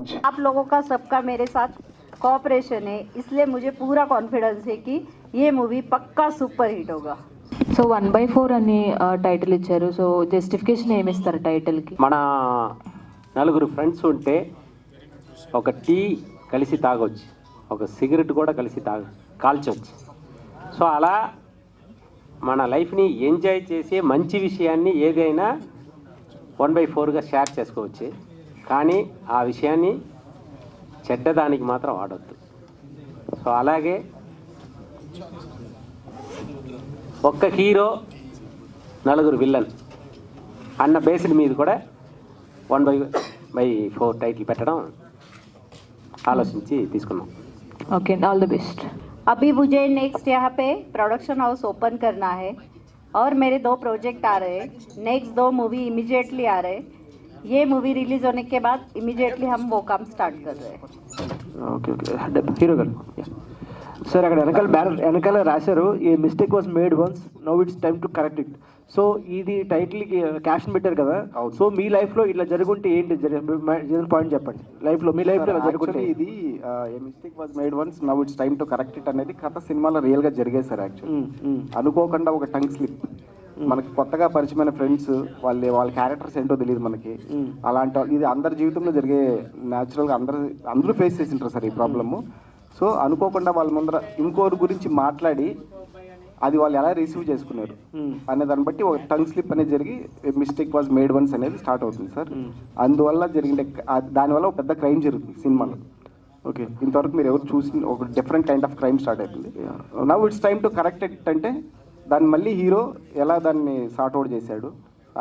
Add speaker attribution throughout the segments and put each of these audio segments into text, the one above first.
Speaker 1: Much.
Speaker 2: आप लोगों का सबका मेरे साथ कोऑपरेशन है, इसलिए मुझे पूरा कॉन्फिडेंस है कि ये मूवी पक्का सुपर हिट होगा।
Speaker 3: సో 1/4 అని టైటిల్ ఇచ్చారు. సో జస్టిఫికేషన్ ఏమి ఇస్తారు టైటిల్కి?
Speaker 4: మన నలుగురు ఫ్రెండ్స్ ఉంటే ఒక టీ కలిసి తాగొచ్చు, ఒక సిగరెట్ కూడా కలిసి కాల్చొచ్చు. సో అలా మన లైఫ్ని ఎంజాయ్ చేసే మంచి విషయాన్ని ఏదైనా 1/4గా షేర్ చేసుకోవచ్చు. కానీ ఆ విషయాన్ని చెడ్డదానికి మాత్రం వాడొద్దు. సో అలాగే ఒక్క హీరో నలుగురు విల్లన్ అన్న బేస్డ్ మీద కూడా 1/4 టైటిల్ పెట్టడం ఆలోచించి తీసుకున్నాం.
Speaker 3: Okay, all the best.
Speaker 2: अभी मुझे नेक्स्ट यहाँ पे प्रोडक्शन हाउस ओपन करना है और मेरे 2 प्रोजेक्ट आ रहे हैं. नेक्स्ट 2 मूवी इमीडिएटली आ रहे हैं. ये मूवी रिलीज होने के बाद इमीडिएटली हम वो काम स्टार्ट कर रहे हैं.
Speaker 5: ఓకే ఓకే హీరో గారు సార్, అక్కడ వెనకాల రాశారు a mistake was made once, now it's time to correct it. So ఇది టైటిల్కి క్యాప్షన్ పెట్టారు కదా. సో మీ లైఫ్లో ఇట్లా జరుగుంటే ఏంటి పాయింట్ చెప్పండి. లైఫ్లో మీ లైఫ్లో ఇలా జరుగుంటే
Speaker 1: ఇది a mistake was made once, now it's time to correct it అనేది కథ సినిమాలో రియల్గా జరిగేది సార్. యాక్చువల్లీ అనుకోకుండా ఒక టంగ్ స్లిప్, మనకి కొత్తగా పరిచయమైన ఫ్రెండ్స్ వాళ్ళ క్యారెక్టర్స్ ఏంటో తెలియదు మనకి. అలాంటి ఇది అందరి జీవితంలో జరిగే న్యాచురల్గా అందరూ ఫేస్ చేసింటారు సార్ ఈ ప్రాబ్లము. సో అనుకోకుండా వాళ్ళ ముందర ఇంకోరి గురించి మాట్లాడి అది వాళ్ళు ఎలా రిసీవ్ చేసుకున్నారు అనే దాన్ని బట్టి ఒక టంగ్ స్లిప్ అనేది జరిగి మిస్టేక్ వాజ్ మేడ్ వన్స్ అనేది స్టార్ట్ అవుతుంది సార్. అందువల్ల జరిగిన దానివల్ల ఒక పెద్ద క్రైమ్ జరుగుతుంది సినిమాలో. ఓకే, ఇంతవరకు మీరు ఎవరు చూసిన ఒక different kind of crime start అవుతుంది. Now it's time to correct it అంటే దాన్ని మళ్ళీ హీరో ఎలా దాన్ని సార్ట్ అవుట్ చేశాడు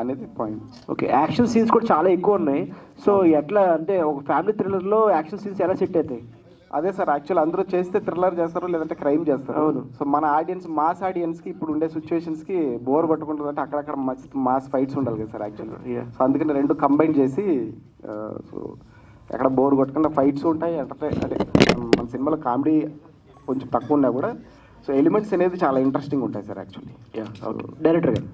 Speaker 1: అనేది పాయింట్.
Speaker 5: ఓకే, యాక్షన్ సీన్స్ కూడా చాలా ఎక్కువ ఉన్నాయి. సో ఎట్లా అంటే ఒక ఫ్యామిలీ థ్రిల్లర్లో యాక్షన్ సీన్స్ ఎలా సెట్ అవుతాయి?
Speaker 1: అదే సార్, యాక్చువల్ అందరూ చేస్తే థ్రిల్లర్ చేస్తారు, లేదంటే క్రైమ్ చేస్తారు.
Speaker 5: అవును.
Speaker 1: సో మన ఆడియన్స్, మాస్ ఆడియన్స్కి ఇప్పుడు ఉండే సిచ్యువేషన్స్కి బోర్ కొట్టుకుంటుంది అంటే అక్కడక్కడ మాస్ ఫైట్స్ ఉండాలి కదా సార్ యాక్చువల్గా. సో అందుకని 2 కంబైన్ చేసి సో ఎక్కడ బోర్ కొట్టకుండా ఫైట్స్ ఉంటాయి. అంటే మన సినిమాలో కామెడీ కొంచెం తక్కువ ఉన్నా కూడా సో ఎలిమెంట్స్ అనేది చాలా ఇంట్రెస్టింగ్ ఉంటాయి సార్ యాక్చువల్లీ.
Speaker 5: డైరెక్టర్ గారు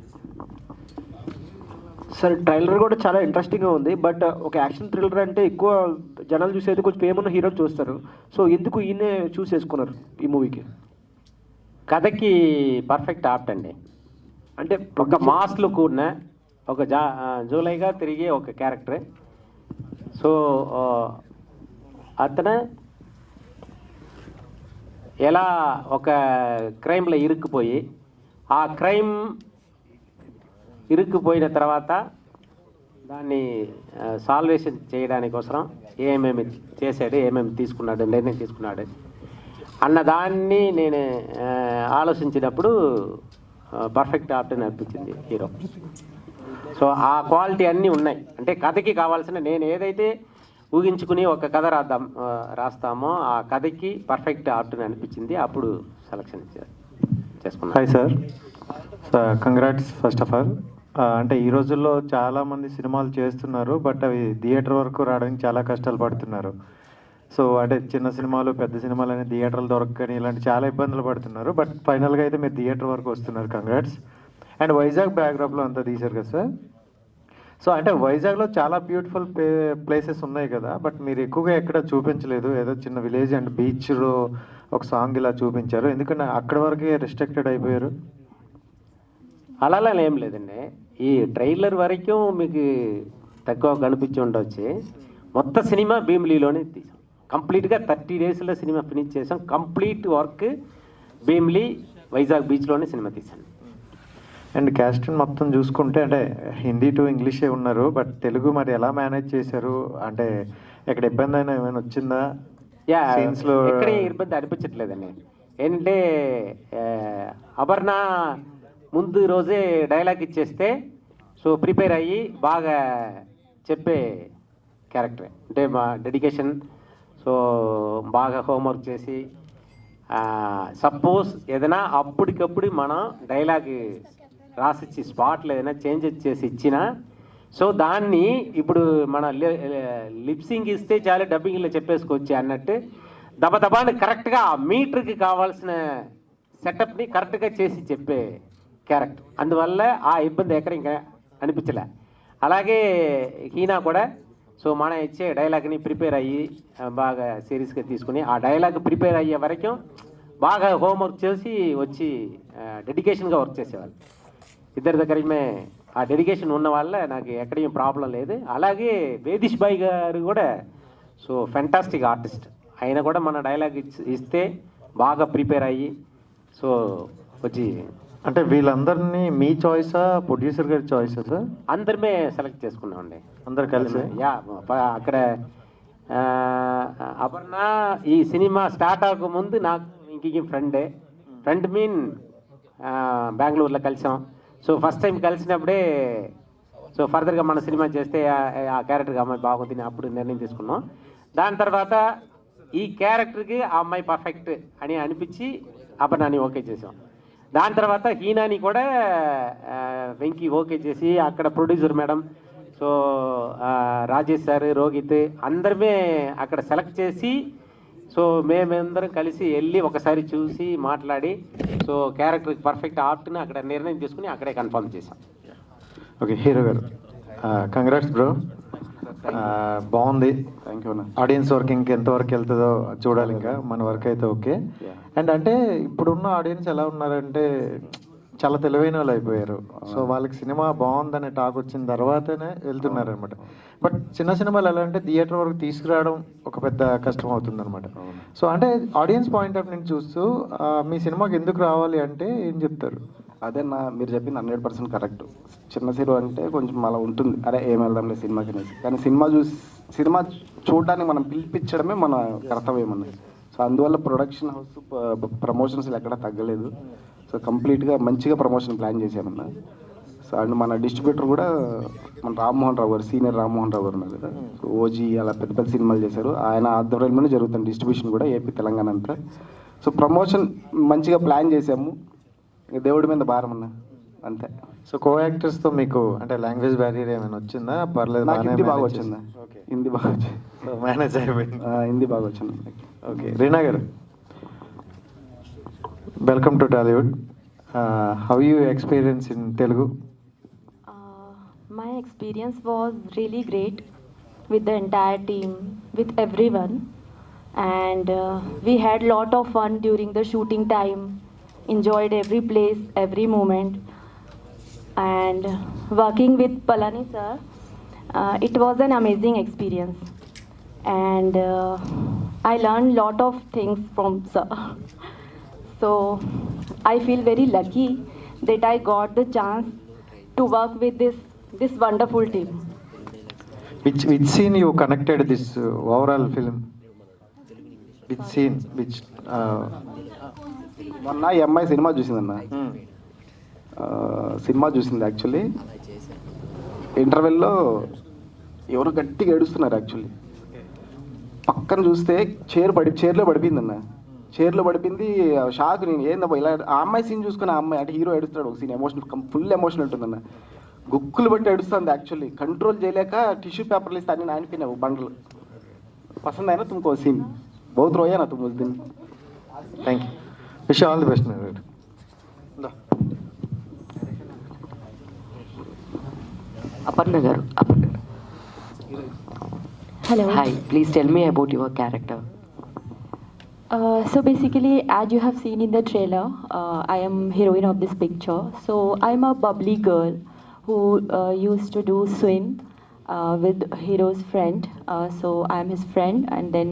Speaker 5: సార్, ట్రైలర్ కూడా చాలా ఇంట్రెస్టింగ్గా ఉంది. బట్ ఒక యాక్షన్ థ్రిల్లర్ అంటే ఎక్కువ జనాలు చూసేది కొంచెం ఫేమ్ ఉన్న హీరోని చూస్తారు. సో ఎందుకు ఈయనే చూస్ చేసుకున్నారు ఈ మూవీకి?
Speaker 4: కథకి పర్ఫెక్ట్ ఆప్ట్ అండి.
Speaker 5: అంటే
Speaker 4: ఒక మాస్ లుక్ ఉన్న ఒక జూలైగా తిరిగే ఒక క్యారెక్టర్. సో అతను ఎలా ఒక క్రైమ్లో ఇరుక్కుపోయి ఆ క్రైమ్ ఇరుక్కుపోయిన తర్వాత దాన్ని సాల్వేషన్ చేయడానికోసం ఏమేమి చేశాడు, ఏమేమి తీసుకున్నాడు, నిర్ణయం తీసుకున్నాడు అన్న దాన్ని నేను ఆలోచించినప్పుడు పర్ఫెక్ట్ ఆప్షన్ అనిపించింది హీరో. సో ఆ క్వాలిటీ అన్నీ ఉన్నాయి. అంటే కథకి కావాల్సిన నేను ఏదైతే ఊహించుకుని ఒక కథ రాస్తామో ఆ కథకి పర్ఫెక్ట్ ఆప్షన్ అనిపించింది. అప్పుడు సెలక్షన్ చేసుకున్నాను.
Speaker 6: Hi sir, congrats first of all. అంటే ఈ రోజుల్లో చాలామంది సినిమాలు చేస్తున్నారు, బట్ అవి థియేటర్ వరకు రావడానికి చాలా కష్టాలు పడుతున్నారు. సో అంటే చిన్న సినిమాలు, పెద్ద సినిమాలు అనేది థియేటర్లు దొరకని ఇలాంటి చాలా ఇబ్బందులు పడుతున్నారు. బట్ ఫైనల్గా అయితే మీరు థియేటర్ వరకు వస్తున్నారు, కంగ్రాట్స్. అండ్ వైజాగ్ బ్యాక్డ్రాప్లో అంతా తీశారు కదా సార్. సో అంటే వైజాగ్లో చాలా బ్యూటిఫుల్ ప్లేసెస్ ఉన్నాయి కదా, బట్ మీరు ఎక్కువగా ఎక్కడ చూపించలేదు. ఏదో చిన్న విలేజ్ అండ్ బీచ్లో ఒక సాంగ్ ఇలా చూపించారు, ఎందుకంటే అక్కడ వరకే రెస్ట్రిక్టెడ్ అయిపోయారు?
Speaker 4: అలా ఏం లేదండి, ఈ ట్రైలర్ వరకు మీకు తక్కువ కనిపించి ఉండవచ్చు. మొత్తం సినిమా భీమిలీలోనే తీసాం. కంప్లీట్గా 30 డేస్లో సినిమా ఫినిష్ చేసాం. కంప్లీట్ వర్క్ భీమిలీ వైజాగ్ బీచ్లోనే సినిమా తీసాను.
Speaker 6: అండ్ క్యాస్ట్ మొత్తం చూసుకుంటే అంటే హిందీ టు ఇంగ్లీషే ఉన్నారు, బట్ తెలుగు మరి ఎలా మేనేజ్ చేశారు? అంటే ఎక్కడ ఇబ్బంది అయినా ఏమైనా వచ్చిందా? సీన్స్లో
Speaker 4: ఎక్కడ ఇబ్బంది అనిపించట్లేదండి. ఏంటంటే అపర్ణ ముందు రోజే డైలాగ్ ఇచ్చేస్తే సో ప్రిపేర్ అయ్యి బాగా చెప్పే క్యారెక్టర్. అంటే మా డెడికేషన్, సో బాగా హోంవర్క్ చేసి సపోజ్ ఏదైనా అప్పటికప్పుడు మనం డైలాగ్ రాసిచ్చి స్పాట్లో ఏదైనా చేంజెస్ చేసి ఇచ్చినా సో దాన్ని ఇప్పుడు మన లిప్సింగ్ ఇస్తే చాలా డబ్బింగ్లో చెప్పేసుకోవచ్చు అన్నట్టు దబదబాని కరెక్ట్గా ఆ మీటర్కి కావాల్సిన సెటప్ని కరెక్ట్గా చేసి చెప్పే క్యారెక్టర్. అందువల్ల ఆ ఇబ్బంది ఎక్కడ ఇంకా అనిపించలే. అలాగే హీనా కూడా సో మనం ఇచ్చే డైలాగ్ని ప్రిపేర్ అయ్యి బాగా సీరియస్గా తీసుకుని ఆ డైలాగ్ ప్రిపేర్ అయ్యే వరకు బాగా హోంవర్క్ చేసి వచ్చి డెడికేషన్గా వర్క్ చేసేవాళ్ళు. ఇద్దరి దగ్గరమే ఆ డెడికేషన్ ఉన్న వల్ల నాకు ఎక్కడేం ప్రాబ్లం లేదు. అలాగే వేదిష్ భాయ్ గారు కూడా సో ఫెంటాస్టిక్ ఆర్టిస్ట్. ఆయన కూడా మన డైలాగ్ ఇస్తే బాగా ప్రిపేర్ అయ్యి సో వచ్చి
Speaker 6: అంటే వీళ్ళందరినీ మీ చాయిసా ప్రొడ్యూసర్ గారి చాయిసా సార్?
Speaker 4: అందరమే సెలెక్ట్ చేసుకున్నామండి.
Speaker 6: అందరు కలిసి
Speaker 4: యా అక్కడ అపర్ణ ఈ సినిమా స్టార్ట్ అవ్వక ముందు నాకు ఇంక ఫ్రెండ్ మీన్ బెంగళూరులో కలిసాం. సో ఫస్ట్ టైం కలిసినప్పుడే సో ఫర్దర్గా మన సినిమా చేస్తే ఆ క్యారెక్టర్కి అమ్మాయి బాగుంది అప్పుడు నిర్ణయం తీసుకున్నాం. దాని తర్వాత ఈ క్యారెక్టర్కి ఆ అమ్మాయి పర్ఫెక్ట్ అని అనిపించి అపర్ణని ఓకే చేసాం. దాని తర్వాత హీనాని కూడా వెంకీ ఓకే చేసి అక్కడ producer madam so Rajesh sir Rohit అందరమే అక్కడ సెలెక్ట్ చేసి సో మేమందరం కలిసి వెళ్ళి ఒకసారి చూసి మాట్లాడి సో క్యారెక్టర్కి పర్ఫెక్ట్ ఆర్ట్ని అక్కడ నిర్ణయం తీసుకుని అక్కడే కన్ఫర్మ్ చేసాం.
Speaker 6: ఓకే హీరో గారు కంగ్రాట్స్ బ్రో. బాగుంది.
Speaker 1: థ్యాంక్ యూ అన్న.
Speaker 6: ఆడియన్స్ వర్కింగ్ ఎంతవరకు వెళ్తుందో చూడాలి. ఇంకా మన వర్క్ అయితే ఓకే. అండ్ అంటే ఇప్పుడున్న ఆడియన్స్ ఎలా ఉన్నారంటే చాలా తెలివైన వాళ్ళు అయిపోయారు. సో వాళ్ళకి సినిమా బాగుందనే టాక్ వచ్చిన తర్వాతనే వెళ్తున్నారు అనమాట. బట్ చిన్న సినిమాలు ఎలా అంటే థియేటర్ వరకు తీసుకురావడం ఒక పెద్ద కష్టం అవుతుంది అనమాట. సో అంటే ఆడియన్స్ పాయింట్ ఆఫ్ నుంచి చూస్తూ మీ సినిమాకి ఎందుకు రావాలి అంటే ఏం చెప్తారు?
Speaker 1: అదేనా మీరు చెప్పింది 100% కరెక్ట్. చిన్న సినిమా అంటే కొంచెం అలా ఉంటుంది, అరే ఏం వెళ్దాంలే సినిమాకి అనేసి. కానీ సినిమా చూడడానికి మనం పిలిపించడమే మన కర్తవ్యం అన్నది. సో అందువల్ల ప్రొడక్షన్ హౌస్ ప్రమోషన్స్ ఎక్కడా తగ్గలేదు. సో కంప్లీట్గా మంచిగా ప్రమోషన్ ప్లాన్ చేసామన్నా. సో అండ్ మన డిస్ట్రిబ్యూటర్ కూడా మన రామ్మోహన్ రావు గారు, సీనియర్ రామ్మోహన్ రావు గారు ఉన్నారు కదా. సో ఓజీ అలా పెద్ద పెద్ద సినిమాలు చేశారు. ఆయన ఆధ్వర్యంలోనే జరుగుతుంది డిస్ట్రిబ్యూషన్ కూడా ఏపీ తెలంగాణ అంతా. సో ప్రమోషన్ మంచిగా ప్లాన్ చేసాము. దేవుడి మీద భారం అన్న అంతే.
Speaker 6: సో కో యాక్టర్స్తో మీకు అంటే లాంగ్వేజ్ బ్యారియర్ ఏమైనా వచ్చిందా? పర్లేదు.
Speaker 1: నాకు హిందీ బాగా వచ్చిందా? హిందీ బాగా వచ్చింది.
Speaker 6: మేనేజ్ అయిపోయింది.
Speaker 1: హిందీ బాగా వచ్చింది.
Speaker 6: ఓకే రీనా గారు, welcome to Tollywood. How you experience in Telugu?
Speaker 7: My experience was really great with the entire team, with everyone, and we had lot of fun during the shooting time. Enjoyed every place, every moment, and working with Palani sir, it was an amazing experience, and I learned lot of things from sir. So I feel very lucky that I got the chance to work with this wonderful team.
Speaker 6: Which scene you connected this overall film? Which scene? Which
Speaker 1: మొన్న ఈ అమ్మాయి cinema చూసిందన్న. Cinema చూసింది actually. ఇంటర్వెల్లో ఎవరు గట్టిగా ఏడుస్తున్నారు actually. పక్కన చూస్తే చైర్లో పడిపోయిందన్న. చైర్లో పడిపోయింది. షాక్. నేను ఏందబ్బా ఇలా ఆ అమ్మాయి సీన్ చూసుకుని ఆ అమ్మాయి అంటే హీరో ఏడుస్తాడు ఒక సీన్, ఎమోషనల్ ఫుల్ ఎమోషనల్ ఉంటుందన్న. గుక్కులు బట్టి ఏడుస్తుంది యాక్చువల్లీ. కంట్రోల్ చేయలేక టిష్యూ పేపర్లు ఇస్తే అన్ని నానిపోయినావు బండ్లు. పసంద్ అయినా తుమ్కో సీన్ బహుత్ రోయా నా తుమ్ ఉస్ దిన్.
Speaker 6: Thank you. Wish all the best.
Speaker 8: Aparna garu.
Speaker 7: Hello.
Speaker 8: Hi, please tell me about your character.
Speaker 7: So basically, as you have seen in the trailer, I am heroine of this picture. So I'm a bubbly girl who used to do swim with Hero's friend. So I'm his friend, and then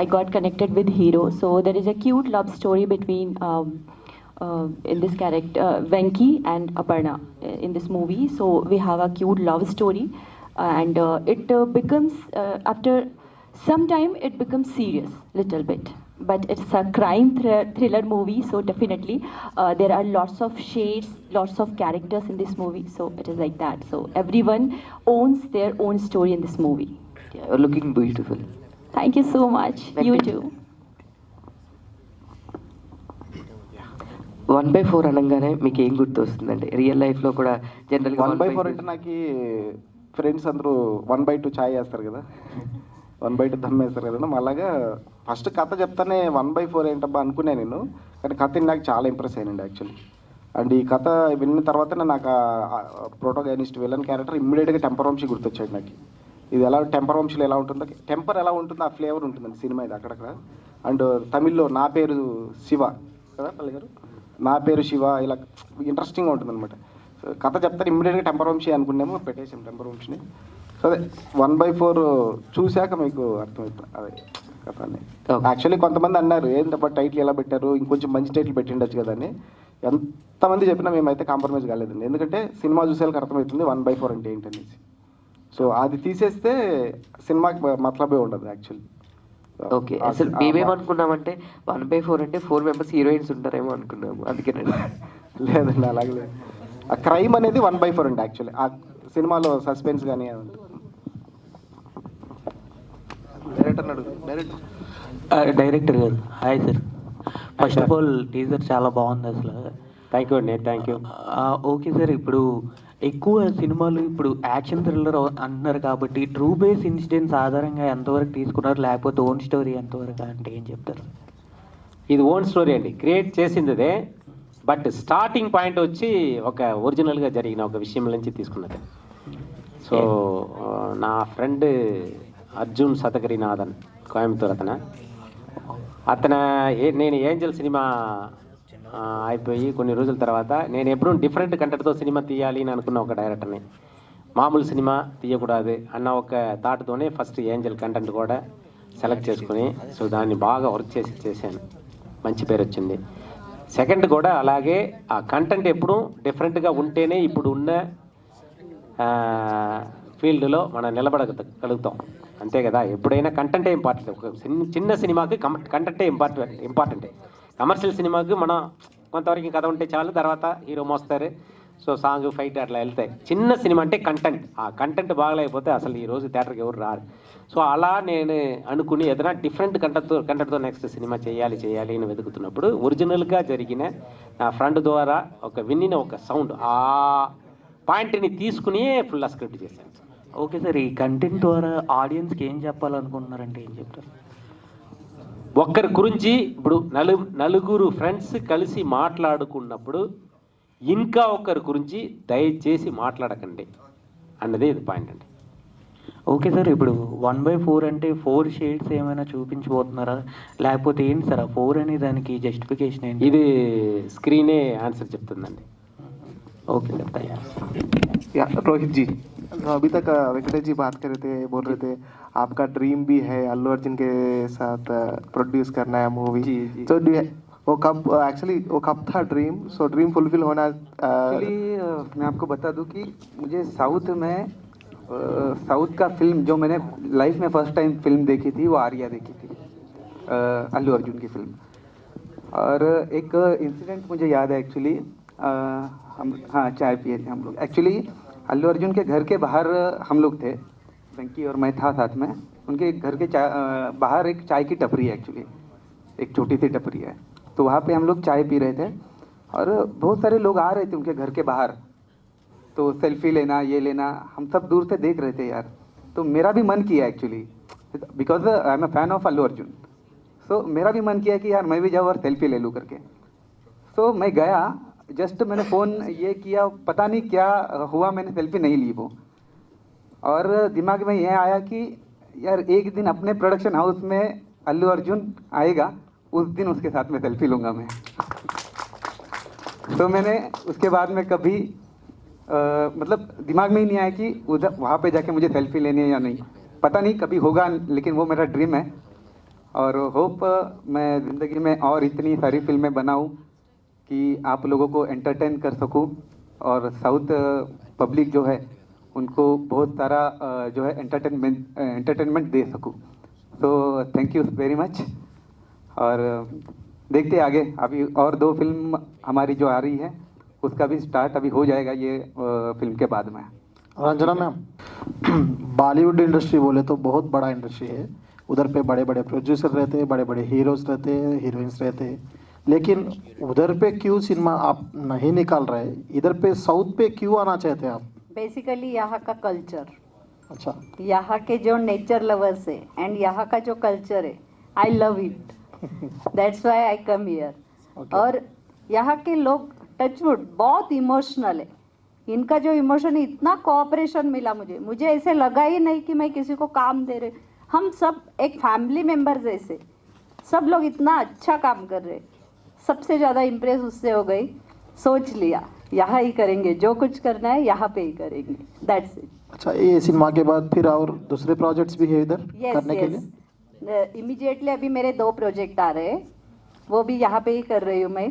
Speaker 7: I got connected with Hero. So there is a cute love story between in this character Venki and Aparna in this movie. So we have a cute love story, and it becomes after some time it becomes serious little bit. But it's a crime thriller movie, so definitely there are lots of shades, lots of characters in this movie, so it is like that. So everyone owns their own story in this movie.
Speaker 8: Yeah, you're looking beautiful.
Speaker 7: Thank you so much. You too.
Speaker 8: 1/4 అనగానే మీకు ఏం గుర్తొస్తుందండి? Real లైఫ్లో కూడా జనరల్గా
Speaker 1: 1/4 అంటే నాకు friends అందరూ 1/2 ఛాయ్ వేస్తారు కదా, 1/2 దమ్ వేస్తారు కదా. అలాగా ఫస్ట్ కథ చెప్తానే 1/4 ఏంటబ్బా అనుకునే నేను. కానీ కథ నాకు చాలా ఇంప్రెస్ అయ్యానండి యాక్చువల్లీ. అండ్ ఈ కథ విన్న తర్వాత నాకు ప్రోటోగనిస్ట్ విలన్ క్యారెక్టర్ ఇమ్మీడియట్గా టెంపర్ వంశీ గుర్తొచ్చాడు నాకు. ఇది ఎలా టెంపర్ వంశీలో ఎలా ఉంటుందో టెంపర్ ఎలా ఉంటుందో ఆ ఫ్లేవర్ ఉంటుందండి సినిమా ఇది అక్కడక్కడ. అండ్ తమిళ్లో నా పేరు శివ కదా పల్లి గారు, నా పేరు శివ ఇలా ఇంట్రెస్టింగ్గా ఉంటుంది అనమాట. కథ చెప్తారు ఇమ్మీడియట్గా టెంపర్ వంశీ అనుకున్నాము, పెట్టేసాం టెంపర్ వంశీని. సో అదే 1/4 చూశాక మీకు అర్థమవుతుంది అదే కథ అని. యాక్చువల్లీ కొంతమంది అన్నారు ఏంటప్ప టైటిల్ ఎలా పెట్టారు, ఇంకొంచెం మంచి టైటిల్ పెట్టిండొచ్చు కదా అని. ఎంతమంది చెప్పినా మేమైతే కాంప్రమైజ్ కాలేదండి, ఎందుకంటే సినిమా చూసేళ్ళకి అర్థమవుతుంది 1/4 అంటే ఏంటనేసి. సో అది తీసేస్తే సినిమాకి మతలబే ఉండదు యాక్చువల్లీ.
Speaker 8: ఓకే, అసలు మేమేమనుకున్నామంటే 1/4 అంటే 4 మెంబర్స్ హీరోయిన్స్ ఉంటారేమో అనుకున్నాము, అందుకేనండి.
Speaker 1: లేదండి అలాగే లేదు. ఆ క్రైమ్ అనేది 1/4 అండి యాక్చువల్లీ ఆ సినిమాలో సస్పెన్స్ కానీ
Speaker 9: డైరెక్టర్ గారు hi sir. First of all teaser చాలా బాగుంది అసలు.
Speaker 4: థ్యాంక్ యూ అండి, థ్యాంక్ యూ.
Speaker 9: ఓకే సార్, ఇప్పుడు ఎక్కువ సినిమాలు ఇప్పుడు యాక్షన్ థ్రిల్లర్ అంటున్నారు కాబట్టి ట్రూ బేస్ ఇన్సిడెంట్స్ ఆధారంగా ఎంతవరకు తీసుకున్నారు, లేకపోతే ఓన్ స్టోరీ ఎంతవరకు అంటే ఏం చెప్తారు?
Speaker 4: ఇది ఓన్ స్టోరీ అండి, క్రియేట్ చేసింది అదే, బట్ స్టార్టింగ్ పాయింట్ వచ్చి ఒక ఒరిజినల్గా జరిగిన ఒక విషయం నుంచి తీసుకున్నది. సో నా ఫ్రెండ్ అర్జున్ సతగిరినాథన్ కోయంబత్తూర్ అతను నేను ఏంజల్ సినిమా అయిపోయి కొన్ని రోజుల తర్వాత నేను ఎప్పుడూ డిఫరెంట్ కంటెంట్తో సినిమా తీయాలి అని అనుకున్న ఒక డైరెక్టర్ని. మామూలు సినిమా తీయకూడదు అన్న ఒక థాట్తోనే ఫస్ట్ ఏంజల్ కంటెంట్ కూడా సెలెక్ట్ చేసుకుని సో దాన్ని బాగా వర్క్ చేశాను, మంచి పేరు వచ్చింది. సెకండ్ కూడా అలాగే ఆ కంటెంట్ ఎప్పుడూ డిఫరెంట్గా ఉంటేనే ఇప్పుడు ఉన్న ఫీల్డ్లో మనం నిలబడగలుగుతాం, అంతే కదా. ఎప్పుడైనా కంటెంటే ఇంపార్టెంట్. ఒక చిన్న సినిమాకి కంటెంటే ఇంపార్టెంటే. కమర్షియల్ సినిమాకి మనం కొంతవరకు కథ ఉంటే చాలు, తర్వాత హీరో మోస్తారు, సో సాంగ్ ఫైట్ అట్లా వెళ్తాయి. చిన్న సినిమా అంటే కంటెంట్, ఆ కంటెంట్ బాగలేకపోతే అసలు ఈరోజు థియేటర్కి ఎవరు రారు. సో అలా నేను అనుకుని ఏదైనా డిఫరెంట్ కంటెంట్తో నెక్స్ట్ సినిమా చేయాలి అని వెతుకుతున్నప్పుడు ఒరిజినల్గా జరిగిన నా ఫ్రెండ్ ద్వారా విన్న ఒక సౌండ్ ఆ పాయింట్ని తీసుకుని ఫుల్ స్క్రిప్ట్ చేశాను.
Speaker 9: ఓకే సార్, ఈ కంటెంట్ ద్వారా ఆడియన్స్కి ఏం చెప్పాలనుకుంటున్నారంటే ఏం చెప్తారు?
Speaker 4: ఒక్కరి గురించి ఇప్పుడు నలుగురు ఫ్రెండ్స్ కలిసి మాట్లాడుకున్నప్పుడు ఇంకా ఒకరి గురించి దయచేసి మాట్లాడకండి అన్నదే ఇది పాయింట్ అండి.
Speaker 9: ఓకే సార్, ఇప్పుడు 1/4 అంటే 4 షేడ్స్ ఏమైనా చూపించబోతున్నారా, లేకపోతే ఏంటి సార్ ఆ 4 అనే దానికి జస్టిఫికేషన్ ఏంటి?
Speaker 4: ఇది స్క్రీనే ఆన్సర్ చెప్తుందండి.
Speaker 9: Okay sir, thank
Speaker 5: Rohit ji, अभी तक वेंकटेश जी बात कर रहे थे, बोल रहे थे आपका ड्रीम भी है अल्लू अर्जुन के साथ प्रोड्यूस करना है मूवी। तो वो कब एक्चुअली वो कब था ड्रीम? सो ड्रीम फुलफिल होना
Speaker 10: एक्चुअली मैं आपको बता दूं कि मुझे साउथ का फिल्म जो मैंने लाइफ में फर्स्ट टाइम फिल्म देखी थी वो आर्या देखी थी, अल्लू अर्जुन की फिल्म. और एक इंसिडेंट मुझे याद है एक्चुअली, हम चाय पिए थे हम लोग. एक्चुअली अल्लू अर्जुन के घर के बाहर हम लोग थे, वेंकी और मैं था साथ में. उनके घर के बाहर एक चाय की टपरी है एक्चुअली, एक छोटी सी टपरी है. तो वहाँ पे हम लोग चाय पी रहे थे और बहुत सारे लोग आ रहे थे उनके घर के बाहर. तो सेल्फी लेना ये लेना हम सब दूर से देख रहे थे यार. तो मेरा भी मन किया actually, because I am a fan of Allu Arjun. So मेरा भी मन किया कि यार मैं भी जाऊँ और सेल्फी ले लूँ करके. सो मैं गया, जस्ट मैंने फ़ोन ये किया, पता नहीं क्या हुआ, मैंने सेल्फी नहीं ली वो. और दिमाग में ये आया कि यार एक दिन अपने प्रोडक्शन हाउस में अल्लू अर्जुन आएगा, उस दिन उसके साथ में सेल्फी लूँगा मैं. तो मैंने उसके बाद में कभी मतलब दिमाग में ही नहीं आया कि उधर वहाँ पे जाके मुझे सेल्फी लेनी है या नहीं. पता नहीं कभी होगा, लेकिन वो मेरा ड्रीम है. और होप मैं ज़िंदगी में और इतनी सारी फिल्में बनाऊँ कि आप लोगों को एंटरटेन कर सकूं और साउथ पब्लिक जो है उनको बहुत सारा जो है एंटरटेनमेंट दे सकूं. तो थैंक यू वेरी मच. और देखते आगे, अभी और 2 फिल्म हमारी जो आ रही है उसका भी स्टार्ट अभी हो जाएगा ये फिल्म के बाद में.
Speaker 11: रंजना मैम, बॉलीवुड इंडस्ट्री बोले तो बहुत बड़ा इंडस्ट्री है. उधर पे बड़े बड़े प्रोड्यूसर रहते हैं, बड़े बड़े हीरोज रहते हैं, हीरोइंस रहते हैं, लेकिन उधर पे क्यों सिनेमा आप नहीं निकाल रहे? इधर पे साउथ पे क्यों आना चाहते हैं आप?
Speaker 2: बेसिकली यहाँ का कल्चर,
Speaker 11: अच्छा,
Speaker 2: यहाँ के जो नेचर लवर्स है एंड यहाँ का जो कल्चर है, I love it. That's why I come here. और यहाँ के लोग टचवुड बहुत इमोशनल है. इनका जो इमोशन इतना कोऑपरेशन मिला मुझे ऐसे लगा ही नहीं कि मैं किसी को काम दे रहे. हम सब एक फैमिली मेंबर जैसे सब लोग इतना अच्छा काम कर रहे. सबसे ज़्यादा इम्प्रेस उससे हो गई. सोच लिया यहाँ ही करेंगे, जो कुछ करना है यहाँ पे ही करेंगे. That's it.
Speaker 11: अच्छा, ये सिनेमा के बाद फिर और दूसरे प्रोजेक्ट्स भी है इधर
Speaker 2: यस
Speaker 11: करने के लिए?
Speaker 2: इमीडिएटली अभी मेरे 2 प्रोजेक्ट आ रहे हैं, वो भी यहाँ पे ही कर रही हूँ मैं.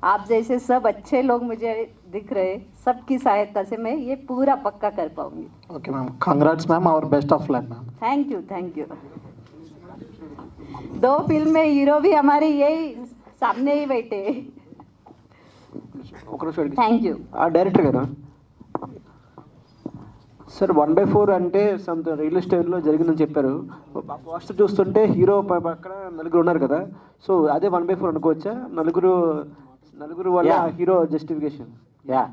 Speaker 2: आप जैसे सब अच्छे लोग मुझे दिख रहे, सबकी सहायता से मैं ये पूरा पक्का कर पाऊंगी.
Speaker 11: ओके मैम, कंग्रेट्स मैम और best of luck ma'am.
Speaker 2: Thank you. 2 film में हीरो भी हमारे यही सामने ही बैठे. Thank you.
Speaker 5: డైరెక్టర్ గారు సార్ 1/4 అంటే సొంత రియల్ ఎస్టేట్లో జరిగిందని చెప్పారు. పోస్టర్ చూస్తుంటే హీరో పక్కన నలుగురు ఉన్నారు కదా, సో అదే 1/4 అనుకోవచ్చా? నలుగురు వల్ల హీరో జస్టిఫికేషన్.
Speaker 4: యా